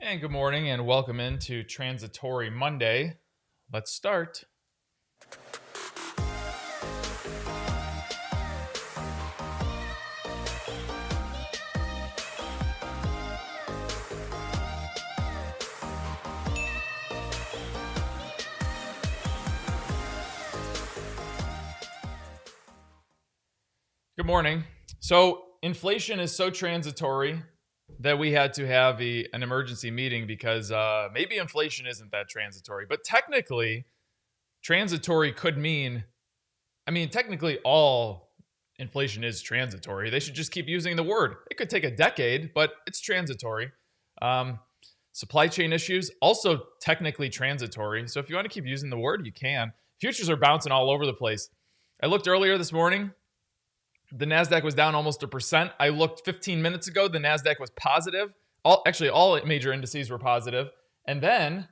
And good morning and welcome into Transitory Monday. Let's start. Good morning. So inflation is so transitory that we had to have an emergency meeting because maybe inflation isn't that transitory. But technically, transitory could mean, technically all inflation is transitory. They should just keep using the word. It could take a decade, but it's transitory. Supply chain issues, also technically transitory. So if you want to keep using the word, you can. Futures are bouncing all over the place. I looked earlier this morning. The NASDAQ was down almost 1%. I looked 15 minutes ago. The NASDAQ was positive. All major indices were positive. And then,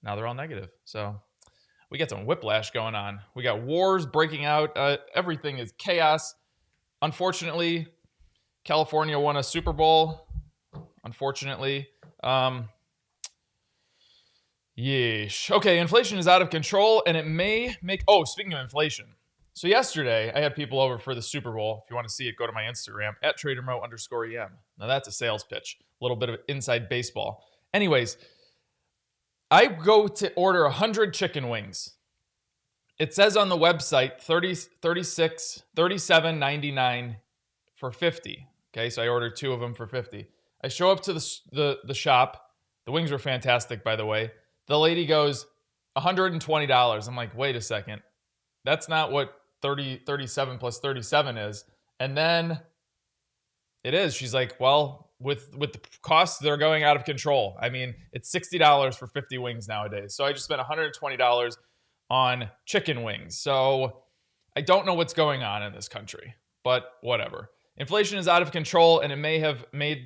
now they're all negative. So we got some whiplash going on. We got wars breaking out. Everything is chaos. Unfortunately, California won a Super Bowl. Unfortunately. Yeesh. Okay, inflation is out of control, and it may make... Oh, speaking of inflation. So yesterday, I had people over for the Super Bowl. If you want to see it, go to my Instagram, @TraderMo_EM. Now that's a sales pitch. A little bit of inside baseball. Anyways, I go to order 100 chicken wings. It says on the website, $37.99 for 50. Okay, so I ordered 2 of them for 50. I show up to the shop. The wings were fantastic, by the way. The lady goes, $120. I'm like, wait a second. That's not what 37 plus 37 is. And then it is. She's like, well, with the costs, they're going out of control. It's $60 for 50 wings nowadays. So I just spent $120 on chicken wings. So I don't know what's going on in this country, but whatever. Inflation is out of control, and it may make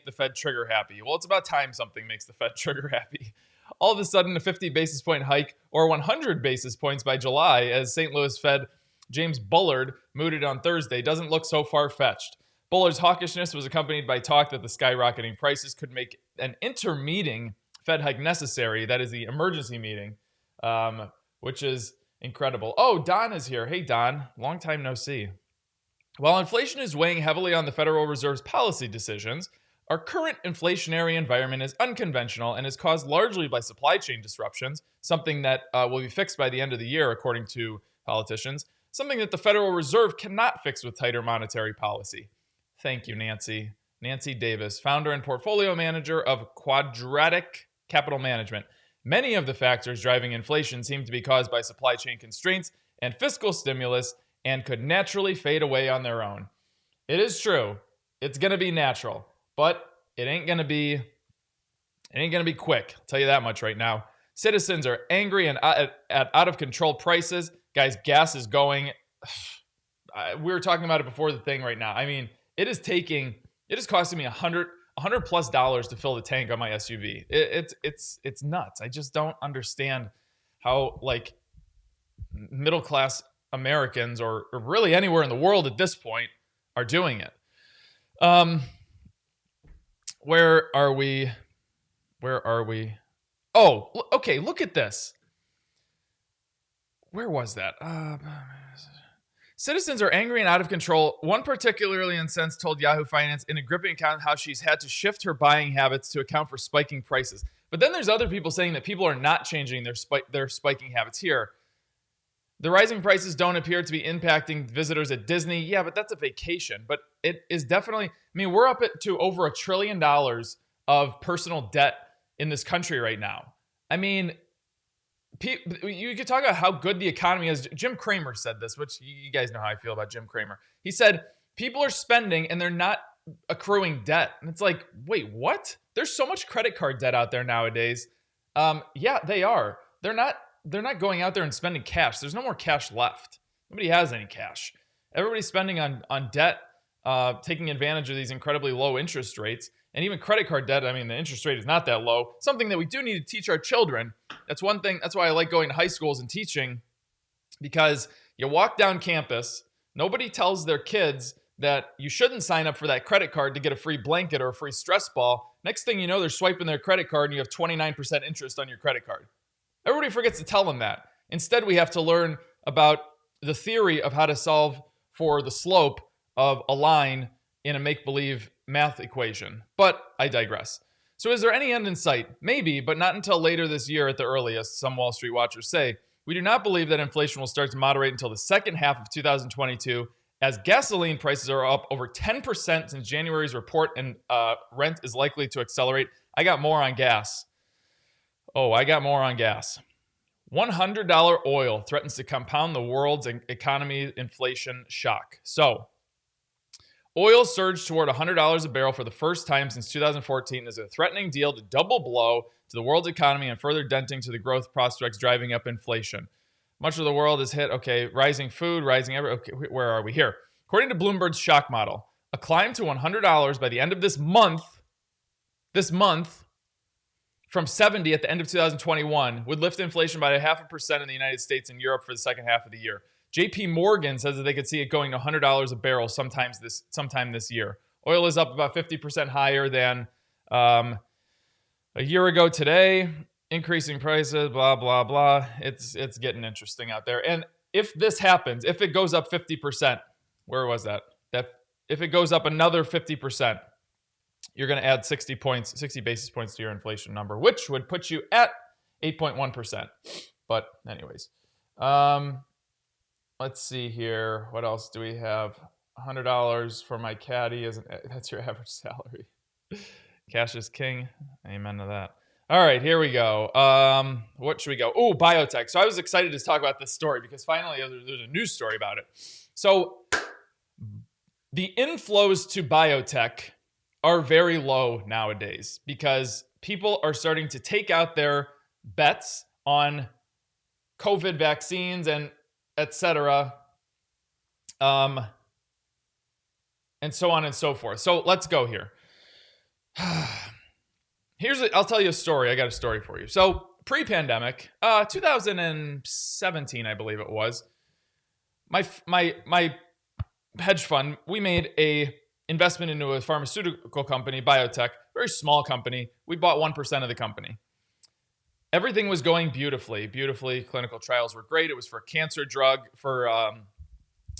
the Fed trigger happy. Well, it's about time something makes the Fed trigger happy. All of a sudden, a 50 basis point hike or 100 basis points by July, as St. Louis Fed James Bullard mooted on Thursday, doesn't look so far-fetched. Bullard's hawkishness was accompanied by talk that the skyrocketing prices could make an intermeeting Fed hike necessary. That is the emergency meeting, which is incredible. Oh, Don is here. Hey, Don. Long time no see. While inflation is weighing heavily on the Federal Reserve's policy decisions, Our current inflationary environment is unconventional and is caused largely by supply chain disruptions, something that will be fixed by the end of the year, according to politicians, something that the Federal Reserve cannot fix with tighter monetary policy. Thank you, Nancy. Nancy Davis, founder and portfolio manager of Quadratic Capital Management. Many of the factors driving inflation seem to be caused by supply chain constraints and fiscal stimulus and could naturally fade away on their own. It is true. It's going to be natural. But it ain't gonna be quick. I'll tell you that much right now. Citizens are angry and at out of control prices. Guys, gas is going. We were talking about it before the thing right now. I mean, it is costing me $100 plus to fill the tank on my SUV. It's nuts. I just don't understand how like middle class Americans or really anywhere in the world at this point are doing it. Where are we? Oh, okay, look at this. Where was that? Citizens are angry and out of control. One particularly incensed told Yahoo Finance in a gripping account how she's had to shift her buying habits to account for spiking prices. But then there's other people saying that people are not changing their spiking habits here. The rising prices don't appear to be impacting visitors at Disney. Yeah, but that's a vacation. But it is definitely, I mean, we're up to over $1 trillion of personal debt in this country right now. I mean, you could talk about how good the economy is. Jim Cramer said this, which you guys know how I feel about Jim Cramer. He said, people are spending and they're not accruing debt. And it's like, wait, what? There's so much credit card debt out there nowadays. Yeah, they are. They're not going out there and spending cash. There's no more cash left. Nobody has any cash. Everybody's spending on debt, taking advantage of these incredibly low interest rates. And even credit card debt, I mean, the interest rate is not that low. Something that we do need to teach our children. That's one thing. That's why I like going to high schools and teaching, because you walk down campus, nobody tells their kids that you shouldn't sign up for that credit card to get a free blanket or a free stress ball. Next thing you know, they're swiping their credit card and you have 29% interest on your credit card. Everybody forgets to tell them that. Instead, we have to learn about the theory of how to solve for the slope of a line in a make-believe math equation. But I digress. So is there any end in sight? Maybe, but not until later this year at the earliest, some Wall Street watchers say. We do not believe that inflation will start to moderate until the second half of 2022, as gasoline prices are up over 10% since January's report, and rent is likely to accelerate. I got more on gas. $100 oil threatens to compound the world's economy inflation shock. So, oil surged toward $100 a barrel for the first time since 2014 as a threatening deal to double blow to the world's economy and further denting to the growth prospects driving up inflation. Much of the world is hit. Okay, rising food, okay, where are we here? According to Bloomberg's shock model, a climb to $100 by the end of this month, from 70 at the end of 2021 would lift inflation by 0.5% in the United States and Europe for the second half of the year. JP Morgan says that they could see it going to $100 a barrel sometime this year. Oil is up about 50% higher than a year ago today. Increasing prices, blah, blah, blah. It's getting interesting out there. And if this happens, if it goes up 50%, where was that? If it goes up another 50%, you're going to add 60 basis points to your inflation number, which would put you at 8.1%. But anyways, let's see here. What else do we have? $100 for my caddy that's your average salary. Cash is king. Amen to that. All right, here we go. What should we go? Oh, Biotech. So I was excited to talk about this story because finally there's a news story about it. So the inflows to Biotech are very low nowadays because people are starting to take out their bets on COVID vaccines and et cetera, and so on and so forth. So let's go here. I'll tell you a story. I got a story for you. So pre-pandemic, 2017, I believe it was, my hedge fund, we made a investment into a pharmaceutical company, Biotech, very small company. We bought 1% of the company. Everything was going beautifully. Clinical trials were great. It was for a cancer drug for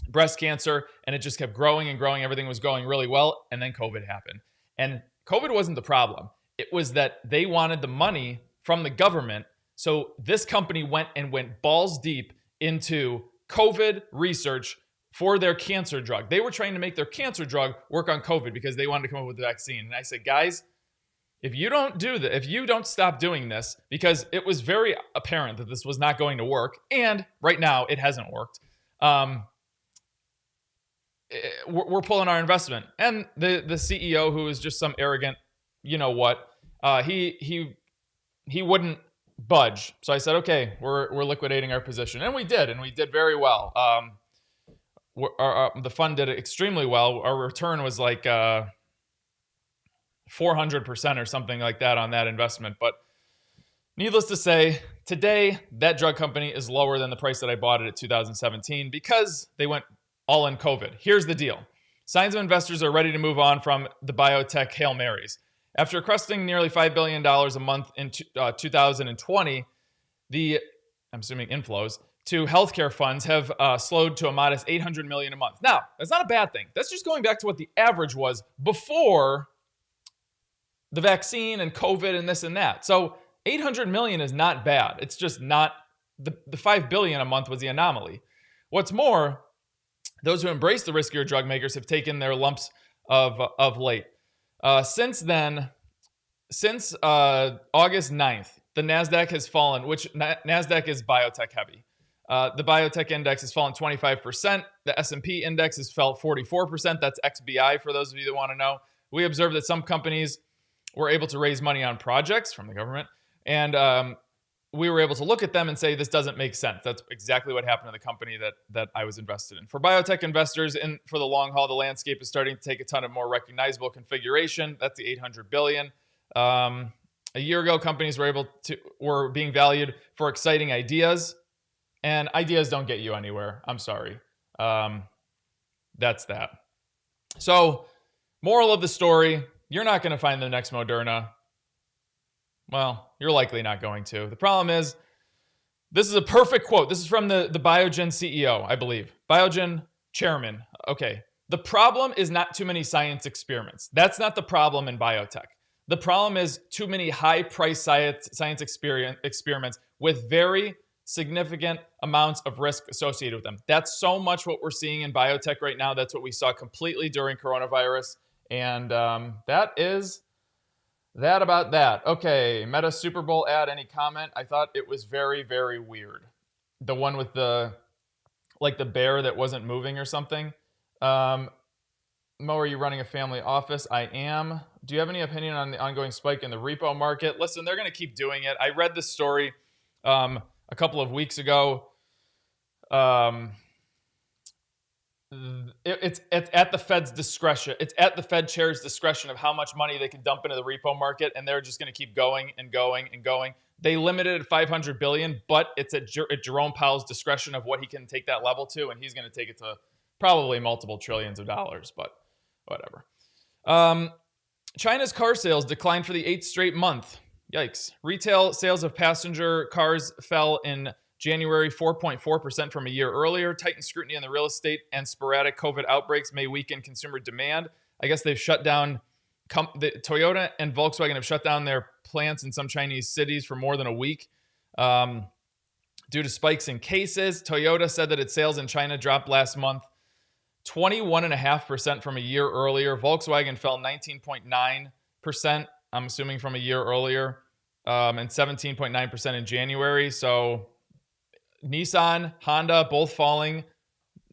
breast cancer, and it just kept growing and growing. Everything was going really well, and then COVID happened. And COVID wasn't the problem. It was that they wanted the money from the government. So this company went balls deep into COVID research for their cancer drug. They were trying to make their cancer drug work on COVID because they wanted to come up with the vaccine. And I said, guys, if you don't do that, if you don't stop doing this, because it was very apparent that this was not going to work, and right now it hasn't worked, we're pulling our investment. And the CEO, who is just some arrogant, you know what, he wouldn't budge. So I said, okay, we're liquidating our position, and we did very well. The fund did extremely well. Our return was like 400% or something like that on that investment. But needless to say, today that drug company is lower than the price that I bought it at 2017 because they went all in COVID. Here's the deal. Signs of investors are ready to move on from the biotech Hail Marys. After cresting nearly $5 billion a month in 2020, I'm assuming inflows to healthcare funds have slowed to a modest $800 million a month. Now, that's not a bad thing. That's just going back to what the average was before the vaccine and COVID and this and that. So $800 million is not bad. It's just not, the $5 billion a month was the anomaly. What's more, those who embrace the riskier drug makers have taken their lumps of late. Since August 9th, the NASDAQ has fallen, which NASDAQ is biotech heavy. The biotech index has fallen 25%. The S&P index has fell 44%. That's XBI for those of you that want to know. We observed that some companies were able to raise money on projects from the government, and we were able to look at them and say, this doesn't make sense. That's exactly what happened to the company that I was invested in. For biotech investors and for the long haul, the landscape is starting to take a ton of more recognizable configuration. That's the $800 billion. A year ago, companies were being valued for exciting ideas, and ideas don't get you anywhere. I'm sorry. That's that. So, moral of the story, you're not going to find the next Moderna. Well, you're likely not going to. The problem is, this is a perfect quote. This is from the Biogen CEO, I believe. Biogen chairman. Okay. The problem is not too many science experiments. That's not the problem in biotech. The problem is too many high-priced science experiments with very significant amounts of risk associated with them. That's so much what we're seeing in biotech right now. That's what we saw completely during coronavirus. And that is that about that. Okay, Meta Super Bowl ad, any comment? I thought it was very, very weird. The one with the bear that wasn't moving or something. Mo, are you running a family office? I am. Do you have any opinion on the ongoing spike in the repo market? Listen, they're going to keep doing it. I read this story a couple of weeks ago. It's at the Fed's discretion. It's at the Fed chair's discretion of how much money they can dump into the repo market, and they're just going to keep going and going and going. They limited it at $500 billion, but it's at Jerome Powell's discretion of what he can take that level to, and he's going to take it to probably multiple trillions of dollars, but whatever. China's car sales declined for the 8th straight month. Yikes. Retail sales of passenger cars fell in January 4.4% from a year earlier. Tightened scrutiny on the real estate and sporadic COVID outbreaks may weaken consumer demand. I guess they've shut down, Toyota and Volkswagen have shut down their plants in some Chinese cities for more than a week due to spikes in cases. Toyota said that its sales in China dropped last month 21.5% from a year earlier. Volkswagen fell 19.9%, I'm assuming from a year earlier, and 17.9% in January. So Nissan, Honda, both falling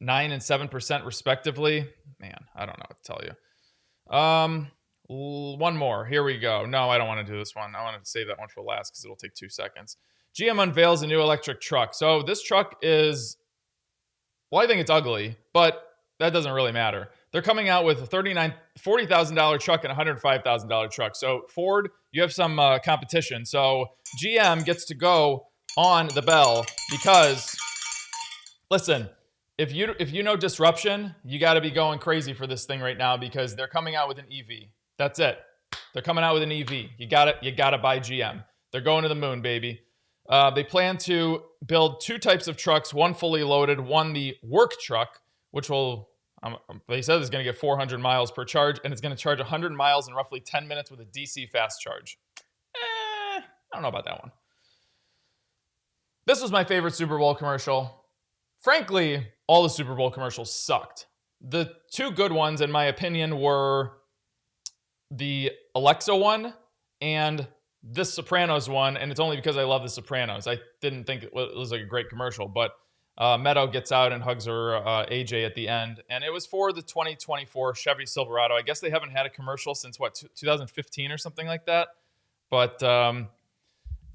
9% and 7% respectively. Man, I don't know what to tell you. One more. Here we go. No, I don't want to do this one. I want to save that one for last because it'll take 2 seconds. GM unveils a new electric truck. So this truck is, well, I think it's ugly, but that doesn't really matter. They're coming out with a $40,000 truck and a $105,000 truck. So Ford, you have some competition. So GM gets to go on the bell because, listen, if you know disruption, you got to be going crazy for this thing right now because they're coming out with an EV. That's it. They're coming out with an EV. You got to buy GM. They're going to the moon, baby. They plan to build 2 types of trucks, one fully loaded, one the work truck, which will They said it's going to get 400 miles per charge, and it's going to charge 100 miles in roughly 10 minutes with a DC fast charge. I don't know about that one. This was my favorite Super Bowl commercial. Frankly, all the Super Bowl commercials sucked. The two good ones, in my opinion, were the Alexa one and this Sopranos one, and it's only because I love the Sopranos. I didn't think it was like a great commercial, but Meadow gets out and hugs her AJ at the end, and it was for the 2024 Chevy Silverado. I guess they haven't had a commercial since, 2015 or something like that. But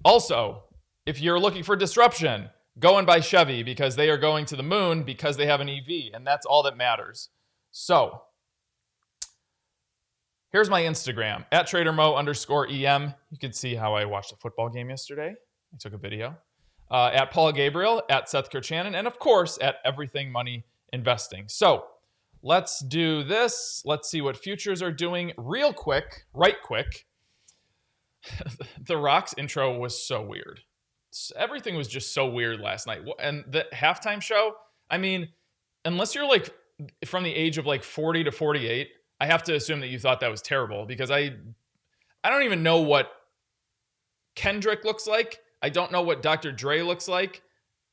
also, if you're looking for disruption, go and buy Chevy because they are going to the moon because they have an EV, and that's all that matters. So, here's my Instagram, at TraderMo_EM. You can see how I watched a football game yesterday. I took a video. At Paul Gabriel, at Seth Kirchanan, and of course, at Everything Money Investing. So, let's do this. Let's see what futures are doing real quick, right quick. The Rock's intro was so weird. Everything was just so weird last night. And the halftime show, I mean, unless you're like from the age of like 40 to 48, I have to assume that you thought that was terrible because I don't even know what Kendrick looks like. I don't know what Dr. Dre looks like.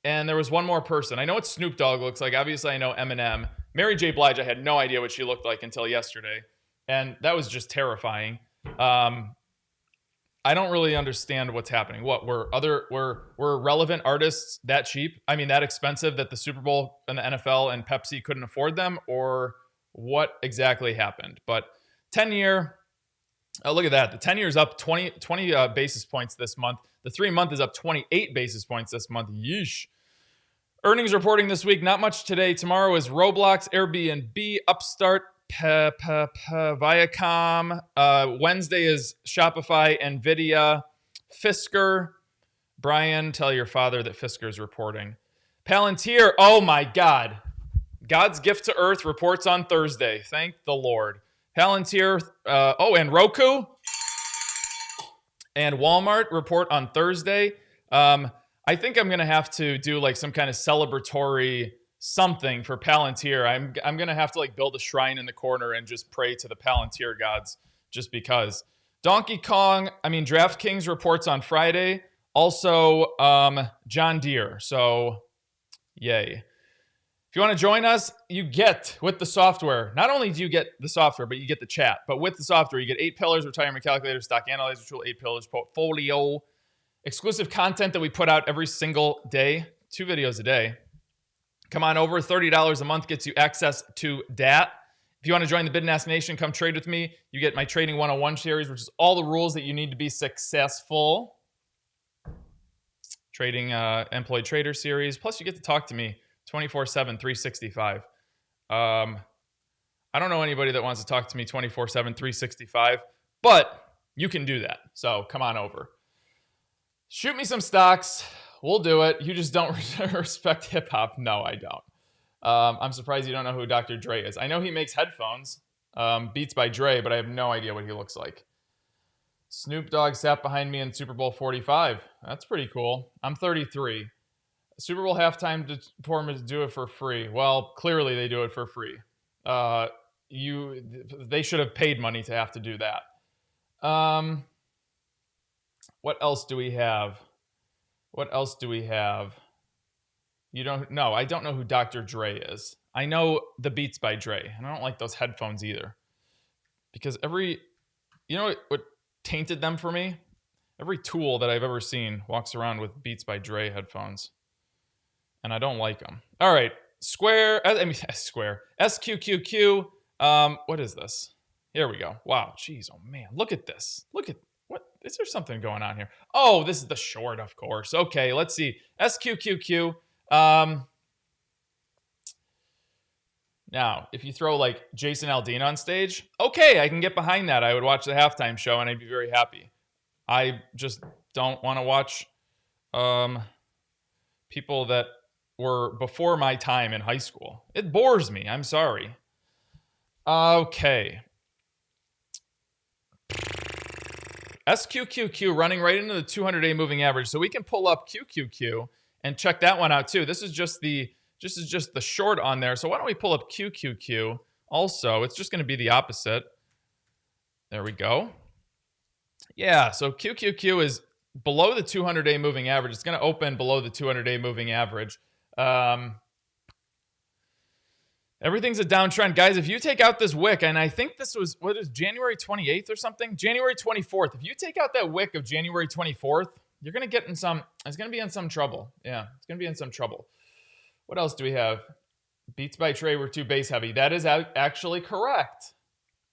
And there was one more person. I know what Snoop Dogg looks like. Obviously, I know Eminem. Mary J. Blige, I had no idea what she looked like until yesterday. And that was just terrifying. I don't really understand what's happening. What, were relevant artists that cheap? I mean, that expensive that the Super Bowl and the NFL and Pepsi couldn't afford them? Or what exactly happened? But 10-year, look at that. The 10-year is up 20 basis points this month. The 3-month is up 28 basis points this month. Yeesh. Earnings reporting this week. Not much today. Tomorrow is Roblox, Airbnb, Upstart, Viacom. Wednesday is Shopify, Nvidia, Fisker. Brian, tell your father that Fisker's reporting. Palantir. Oh my God. God's gift to Earth reports on Thursday. Thank the Lord. Palantir. And Roku and Walmart report on Thursday. I think I'm going to have to do like some kind of celebratory something for Palantir. I'm going to have to like build a shrine in the corner and just pray to the Palantir gods just because. DraftKings reports on Friday. Also, John Deere. So, yay. If you want to join us, you get with the software. Not only do you get the software, but you get the chat. But with the software, you get 8 pillars, retirement calculator, stock analyzer tool, 8 pillars, portfolio, exclusive content that we put out every single day, 2 videos a day. Come on over. $30 a month gets you access to that. If you want to join the Bid and Ask Nation, come trade with me. You get my Trading 101 series, which is all the rules that you need to be successful. Trading Employed Trader series. Plus, you get to talk to me 24/7, 365. I don't know anybody that wants to talk to me 24/7, 365, but you can do that. So come on over. Shoot me some stocks. We'll do it. You just don't respect hip hop. No, I don't. I'm surprised you don't know who Dr. Dre is. I know he makes headphones, Beats by Dre, but I have no idea what he looks like. Snoop Dogg sat behind me in Super Bowl 45. That's pretty cool. I'm 33. Super Bowl halftime performers do it for free. Well, clearly they do it for free. They should have paid money to have to do that. What else do we have? I don't know who Dr. Dre is. I know the Beats by Dre, and I don't like those headphones either. Because what tainted them for me? Every tool that I've ever seen walks around with Beats by Dre headphones. And I don't like them. All right. Square. SQQQ. What is this? Here we go. Wow. Jeez. Oh, man. Look at this. What? Is there something going on here? Oh, this is the short, of course. Okay. Let's see. SQQQ. Now, if you throw like Jason Aldean on stage, okay, I can get behind that. I would watch the halftime show and I'd be very happy. I just don't want to watch people that were before my time in high school. It bores me. I'm sorry. Okay. SQQQ running right into the 200-day moving average. So we can pull up QQQ and check that one out too. This is just the This is just the short on there. So why don't we pull up QQQ also? It's just going to be the opposite. There we go. Yeah, so QQQ is below the 200-day moving average. It's going to open below the 200-day moving average. Everything's a downtrend. Guys, if you take out this wick, and I think this was, what is January 28th or something? January 24th. If you take out that wick of January 24th, you're going to get in some, it's going to be in some trouble. Yeah, it's going to be in some trouble. What else do we have? Beats by Trey were too base heavy. That is actually correct.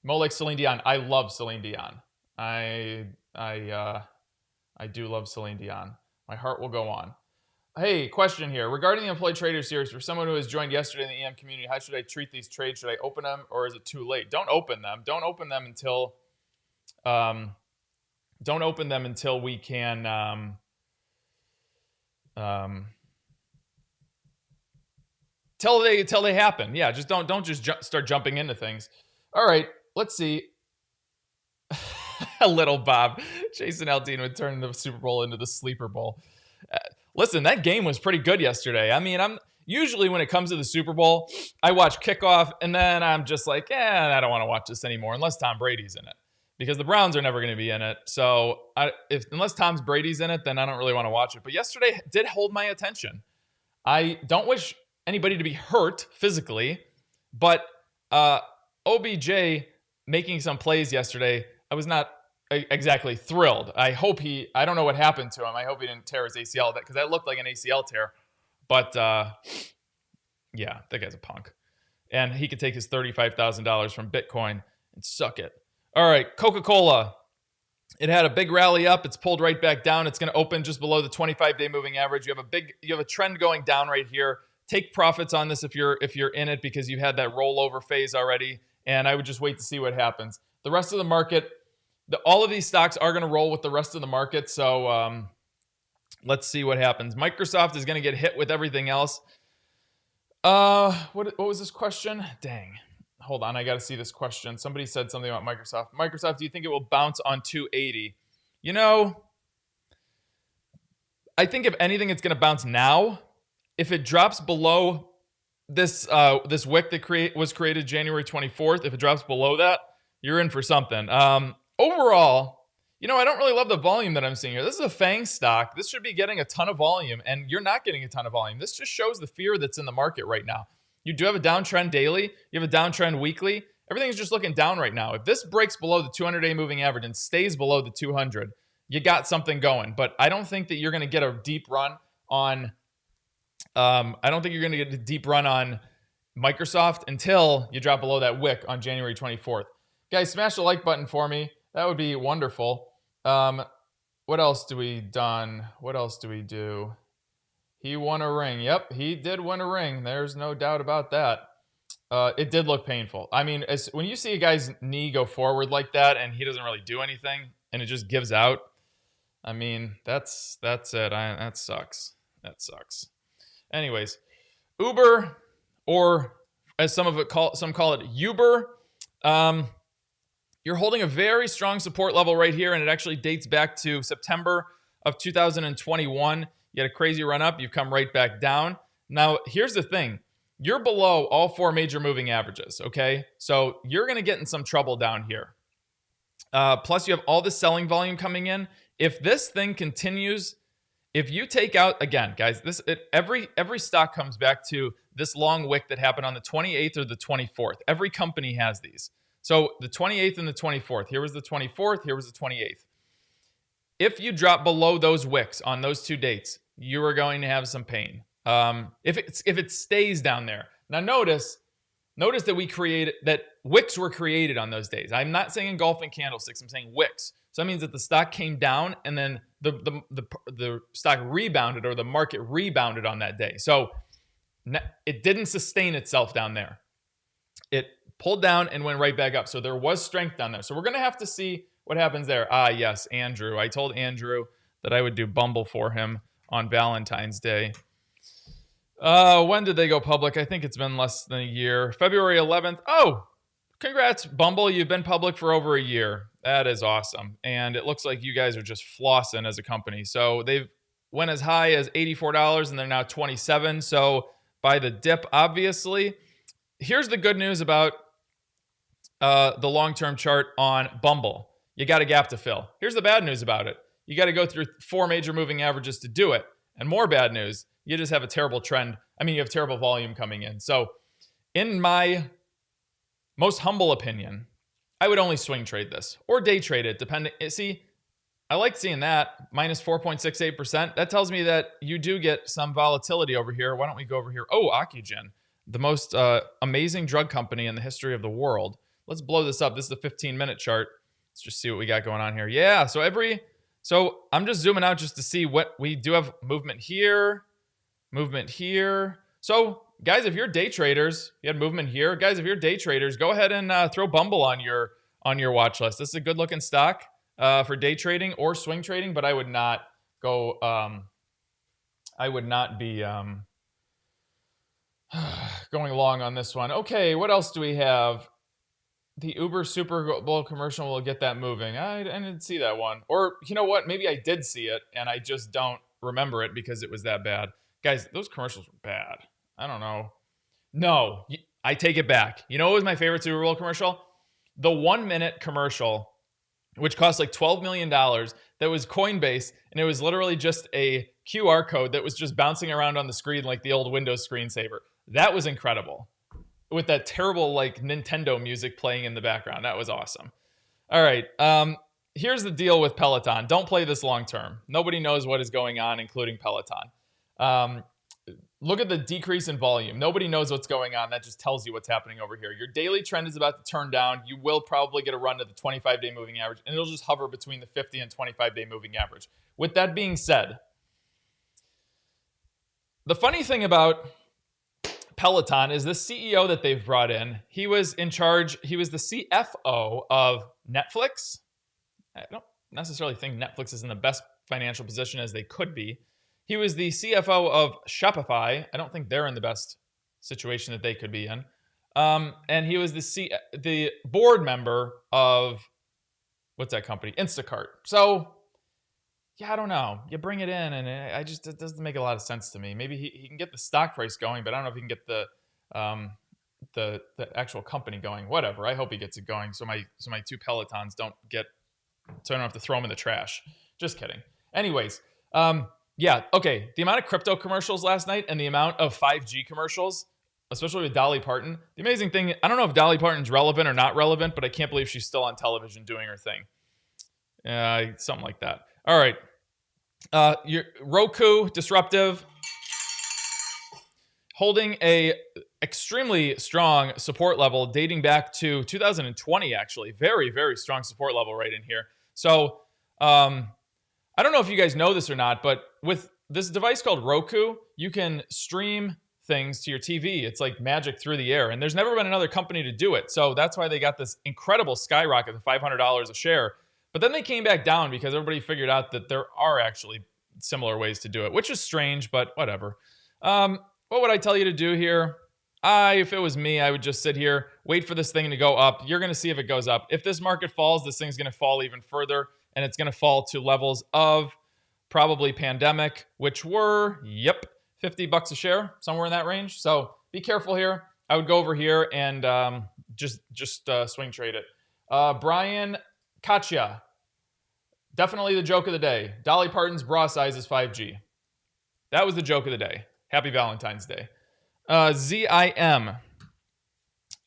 Mo like Celine Dion. I love Celine Dion. I do love Celine Dion. My heart will go on. Hey, question here. Regarding the Employee Trader Series, for someone who has joined yesterday in the EM community, how should I treat these trades? Should I open them or is it too late? Don't open them. Don't open them until we can till they happen. Yeah, just don't just start jumping into things. All right, let's see. Little Bob. Jason Aldean would turn the Super Bowl into the Sleeper Bowl. Listen, that game was pretty good yesterday. I mean, I'm usually when it comes to the Super Bowl, I watch kickoff and then I'm just like, I don't want to watch this anymore unless Tom Brady's in it, because the Browns are never going to be in it. So unless Tom Brady's in it, then I don't really want to watch it. But yesterday did hold my attention. I don't wish anybody to be hurt physically, but OBJ making some plays yesterday, I was not exactly thrilled. I don't know what happened to him. I hope he didn't tear his ACL, because that looked like an ACL tear. But yeah, that guy's a punk. And he could take his $35,000 from Bitcoin and suck it. All right, Coca-Cola. It had a big rally up. It's pulled right back down. It's going to open just below the 25-day moving average. You have a trend going down right here. Take profits on this if you're in it, because you had that rollover phase already. And I would just wait to see what happens. The rest of the market, all of these stocks are going to roll with the rest of the market. So let's see what happens. Microsoft is going to get hit with everything else. What was this question? Dang. Hold on. I got to see this question. Somebody said something about Microsoft. Microsoft, do you think it will bounce on 280? You know, I think if anything, it's going to bounce now. If it drops below this wick that was created January 24th, if it drops below that, you're in for something. Overall, you know, I don't really love the volume that I'm seeing here. This is a FANG stock. This should be getting a ton of volume, and you're not getting a ton of volume. This just shows the fear that's in the market right now. You do have a downtrend daily. You have a downtrend weekly. Everything's just looking down right now. If this breaks below the 200-day moving average and stays below the 200, you got something going. But I don't think that you're going to get a deep run on Microsoft until you drop below that wick on January 24th. Guys, smash the like button for me. That would be wonderful. What else do we done? What else do we do? He won a ring. Yep, he did win a ring. There's no doubt about that. It did look painful. I mean, when you see a guy's knee go forward like that and he doesn't really do anything and it just gives out, I mean, that's it. That sucks. That sucks. Anyways, Uber, or as some call it Uber. You're holding a very strong support level right here, and it actually dates back to September of 2021. You had a crazy run up. You've come right back down. Now, here's the thing. You're below all four major moving averages, okay? So you're going to get in some trouble down here. Plus, you have all this selling volume coming in. If this thing continues, if you take out, again, guys, every stock comes back to this long wick that happened on the 28th or the 24th. Every company has these. So the 28th and the 24th. Here was the 24th. Here was the 28th. If you drop below those wicks on those two dates, you are going to have some pain. If it stays down there. Now notice that wicks were created on those days. I'm not saying engulfing candlesticks. I'm saying wicks. So that means that the stock came down and then the stock rebounded, or the market rebounded on that day. So it didn't sustain itself down there. It pulled down and went right back up. So there was strength down there. So we're going to have to see what happens there. Yes, Andrew. I told Andrew that I would do Bumble for him on Valentine's Day. When did they go public? I think it's been less than a year. February 11th. Oh, congrats, Bumble. You've been public for over a year. That is awesome. And it looks like you guys are just flossing as a company. So they've went as high as $84 and they're now $27. So buy the dip, obviously. Here's the good news about the long-term chart on Bumble. You got a gap to fill. Here's the bad news about it. You got to go through 4 major moving averages to do it. And more bad news, you just have a terrible trend. I mean, you have terrible volume coming in. So in my most humble opinion, I would only swing trade this or day trade it, depending. See, I like seeing that, minus 4.68%. That tells me that you do get some volatility over here. Why don't we go over here? Oh, Ocugen, the most amazing drug company in the history of the world. Let's blow this up. This is the 15-minute chart. Let's just see what we got going on here. Yeah, so I'm just zooming out just to see what we do have. Movement here, movement here. So guys, if you're day traders, you had movement here. Guys, if you're day traders, go ahead and throw Bumble on your watch list. This is a good looking stock for day trading or swing trading, but I would not go. I would not be going long on this one. Okay, what else do we have? The Uber Super Bowl commercial will get that moving. I didn't see that one. Or you know what? Maybe I did see it and I just don't remember it because it was that bad. Guys, those commercials were bad. I don't know. No, I take it back. You know what was my favorite Super Bowl commercial? The 1-minute commercial, which cost like $12 million, that was Coinbase, and it was literally just a QR code that was just bouncing around on the screen like the old Windows screensaver. That was incredible. With that terrible like Nintendo music playing in the background. That was awesome. All right. Here's the deal with Peloton. Don't play this long term. Nobody knows what is going on, including Peloton. Look at the decrease in volume. Nobody knows what's going on. That just tells you what's happening over here. Your daily trend is about to turn down. You will probably get a run to the 25-day moving average, and it'll just hover between the 50 and 25-day moving average. With that being said, the funny thing about Peloton is the CEO that they've brought in. He was in charge. He was the CFO of Netflix. I don't necessarily think Netflix is in the best financial position as they could be. He was the CFO of Shopify. I don't think they're in the best situation that they could be in. And he was the board member of, what's that company? Instacart. So, yeah, I don't know. You bring it in, and it doesn't make a lot of sense to me. Maybe he can get the stock price going, but I don't know if he can get the actual company going. Whatever. I hope he gets it going, so my 2 Pelotons so I don't have to throw them in the trash. Just kidding. Anyways, yeah, okay. The amount of crypto commercials last night and the amount of 5G commercials, especially with Dolly Parton. The amazing thing, I don't know if Dolly Parton's relevant or not relevant, but I can't believe she's still on television doing her thing. Something like that. All right. Your Roku, disruptive, holding a extremely strong support level dating back to 2020, actually. Very, very strong support level right in here. So, I don't know if you guys know this or not, but with this device called Roku, you can stream things to your TV. It's like magic through the air, and there's never been another company to do it. So that's why they got this incredible skyrocket of $500 a share. But then they came back down because everybody figured out that there are actually similar ways to do it, which is strange, but whatever. What would I tell you to do here? If it was me, I would just sit here, wait for this thing to go up. You're going to see if it goes up. If this market falls, this thing's going to fall even further, and it's going to fall to levels of probably pandemic, which were, $50 a share, somewhere in that range. So be careful here. I would go over here and just swing trade it. Brian Katya, definitely the joke of the day. Dolly Parton's bra size is 5G. That was the joke of the day. Happy Valentine's Day. ZIM.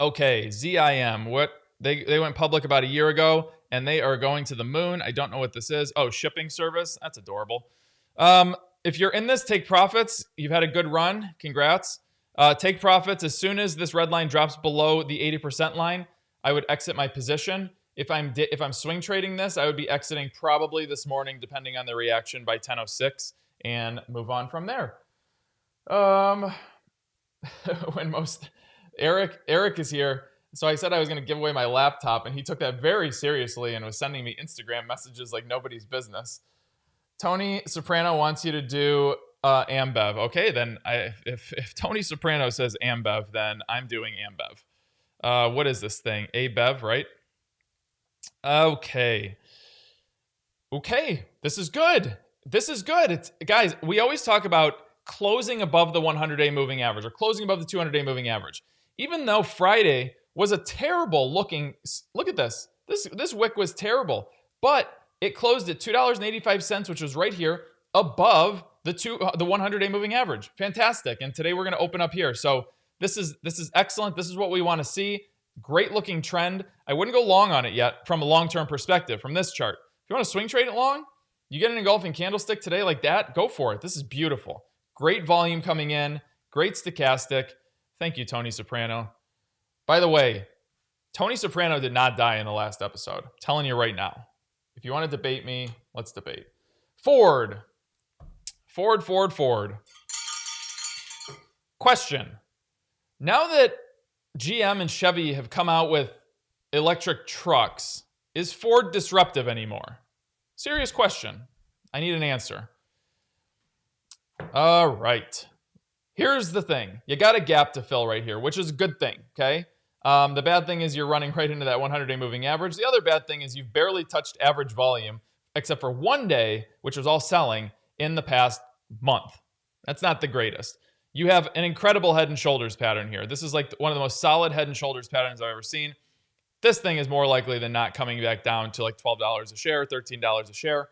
Okay, ZIM. What they went public about a year ago, and they are going to the moon. I don't know what this is. Oh, shipping service. That's adorable. If you're in this, take profits. You've had a good run. Congrats. Take profits as soon as this red line drops below the 80% line. I would exit my position. If I'm swing trading this, I would be exiting probably this morning, depending on the reaction by 10:06, and move on from there. Eric is here. So I said I was going to give away my laptop, and he took that very seriously and was sending me Instagram messages like nobody's business. Tony Soprano wants you to do Ambev. Okay, then if Tony Soprano says Ambev, then I'm doing Ambev. What is this thing? ABEV, right? Okay, this is good. Guys, we always talk about closing above the 100-day moving average or closing above the 200-day moving average. Even though Friday was a terrible looking, look at this. This wick was terrible, but it closed at $2.85, which was right here above the 100-day moving average. Fantastic. And today we're going to open up here. So this is excellent. This is what we want to see. Great looking trend. I wouldn't go long on it yet from a long-term perspective from this chart. If you want to swing trade it long, you get an engulfing candlestick today like that, go for it. This is beautiful. Great volume coming in. Great stochastic. Thank you, Tony Soprano. By the way, Tony Soprano did not die in the last episode. I'm telling you right now. If you want to debate me, let's debate. Ford. Question. Now that GM and Chevy have come out with electric trucks, is Ford disruptive anymore? Serious question. I need an answer. All right. Here's the thing. You got a gap to fill right here, which is a good thing, okay? The bad thing is you're running right into that 100-day moving average. The other bad thing is you've barely touched average volume, except for one day, which was all selling in the past month. That's not the greatest. You have an incredible head and shoulders pattern here. This is like one of the most solid head and shoulders patterns I've ever seen. This thing is more likely than not coming back down to like $12 a share, $13 a share.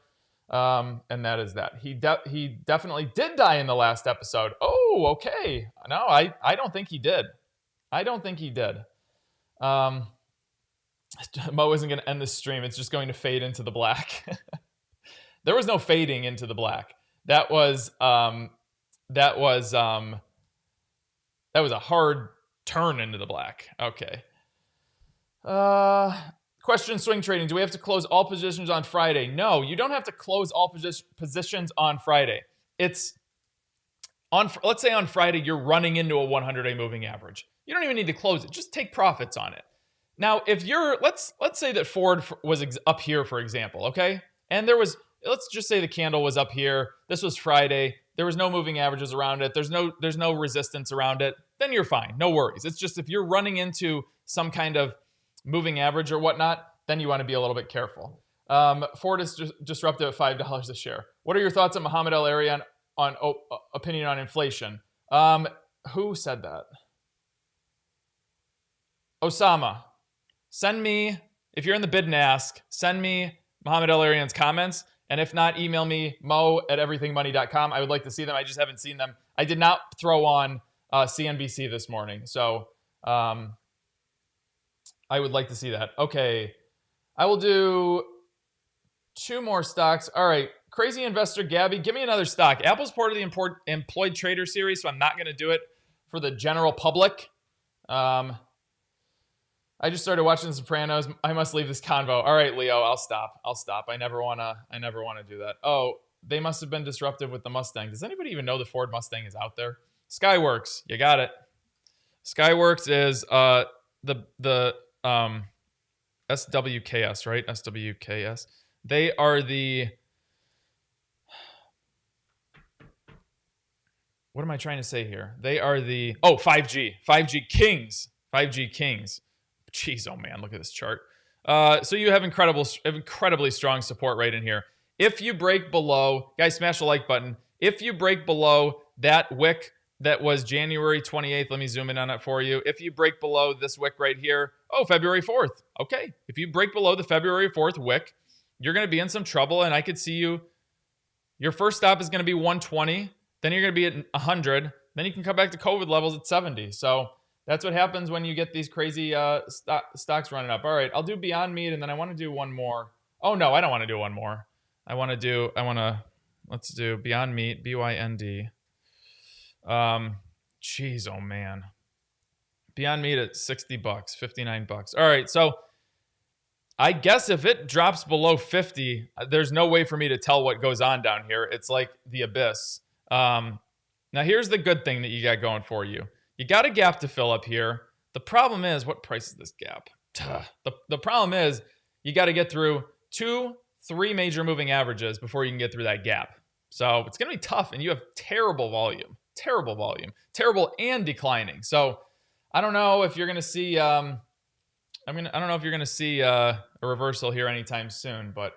And that is that. He definitely did die in the last episode. Oh, okay. No, I don't think he did. I don't think he did. Mo isn't going to end this stream. It's just going to fade into the black. There was no fading into the black. That was a hard turn into the black. Okay. Question, swing trading. Do we have to close all positions on Friday? No, you don't have to close all positions on Friday. It's on, let's say on Friday, you're running into a 100-day moving average. You don't even need to close it. Just take profits on it. Now, if you're, let's say that Ford was up here, for example, okay? And there was, let's just say the candle was up here. This was Friday. There was no moving averages around it. There's no resistance around it. Then you're fine. No worries. It's just if you're running into some kind of moving average or whatnot, then you want to be a little bit careful. Ford is disruptive at $5 a share. What are your thoughts on Mohamed El-Arian on opinion on inflation? Who said that? Osama. Send me, if you're in the bid and ask, send me Mohamed El-Arian's comments. And if not, email me, mo@everythingmoney.com. I would like to see them. I just haven't seen them. I did not throw on CNBC this morning. So I would like to see that. Okay. I will do 2 more stocks. All right. Crazy investor Gabby, give me another stock. Apple's part of the employed trader series, so I'm not going to do it for the general public. I just started watching The Sopranos. I must leave this convo. All right, Leo, I'll stop. I never want to do that. Oh, they must have been disruptive with the Mustang. Does anybody even know the Ford Mustang is out there? Skyworks, you got it. Skyworks is the SWKS, right? SWKS. They are the, what am I trying to say here? They are the, 5G Kings. Jeez, oh man, look at this chart. So you have incredibly strong support right in here. If you break below, guys, smash the like button. If you break below that wick that was January 28th, let me zoom in on it for you. If you break below this wick right here, February 4th. Okay, if you break below the February 4th wick, you're going to be in some trouble, and I could see you. Your first stop is going to be 120, then you're going to be at 100, then you can come back to COVID levels at 70. So that's what happens when you get these crazy stocks running up. All right, I'll do Beyond Meat, and then I want to do one more. Oh, no, I don't want to do one more. Let's do Beyond Meat, BYND. Jeez, oh man. Beyond Meat at $60, $59. All right, so I guess if it drops below 50, there's no way for me to tell what goes on down here. It's like the abyss. Now, here's the good thing that you got going for you. You got a gap to fill up here. The problem is, what price is this gap? The problem is you got to get through 2-3 major moving averages before you can get through that gap. So it's going to be tough, and you have terrible volume, terrible and declining. So I don't know if you're going to see. I don't know if you're going to see a reversal here anytime soon, but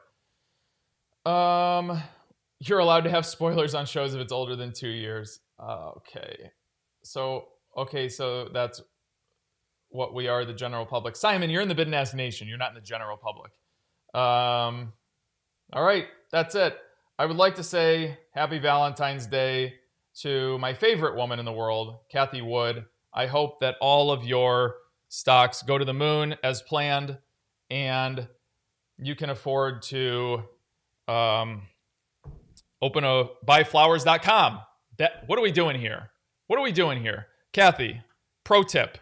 you're allowed to have spoilers on shows if it's older than 2 years. Okay. So that's what we are, the general public. Simon, you're in the Bid and Ask Nation. You're not in the general public. All right, that's it. I would like to say happy Valentine's Day to my favorite woman in the world, Kathy Wood. I hope that all of your stocks go to the moon as planned, and you can afford to open a buyflowers.com. What are we doing here? What are we doing here? Kathy, pro tip.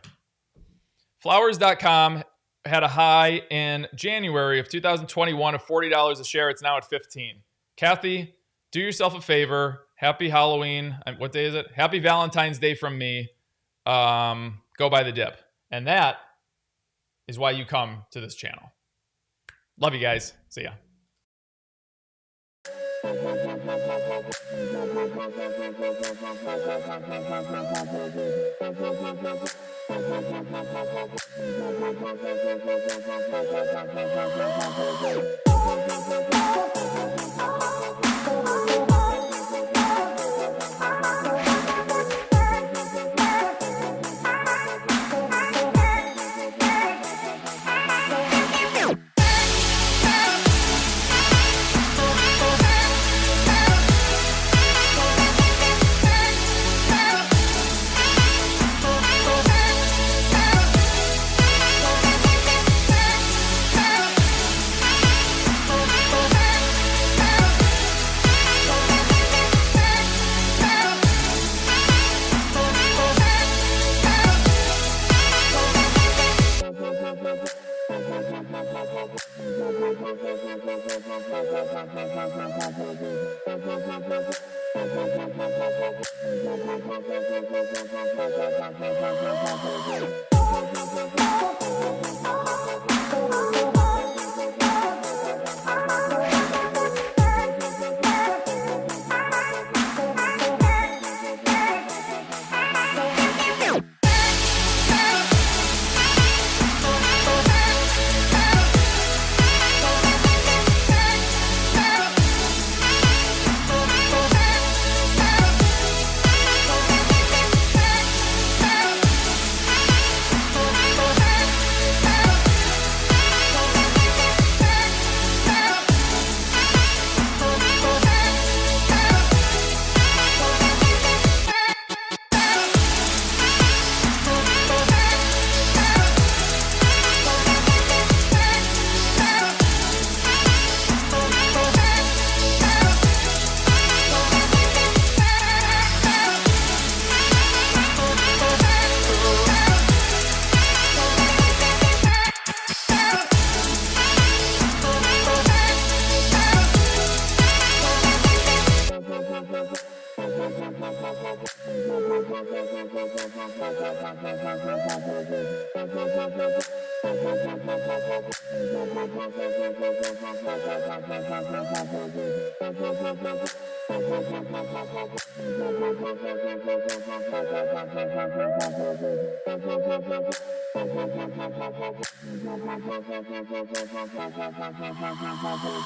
Flowers.com had a high in January of 2021 of $40 a share. It's now at $15. Kathy, do yourself a favor. Happy Halloween. What day is it? Happy Valentine's Day from me. Go buy the dip. And that is why you come to this channel. Love you guys. See ya. Thank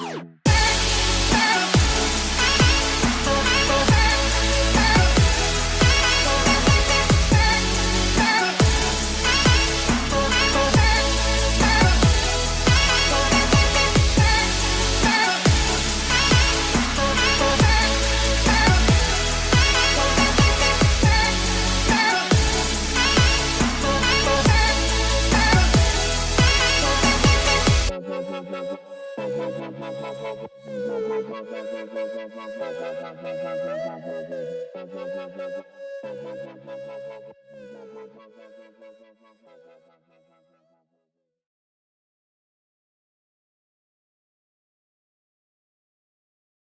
you.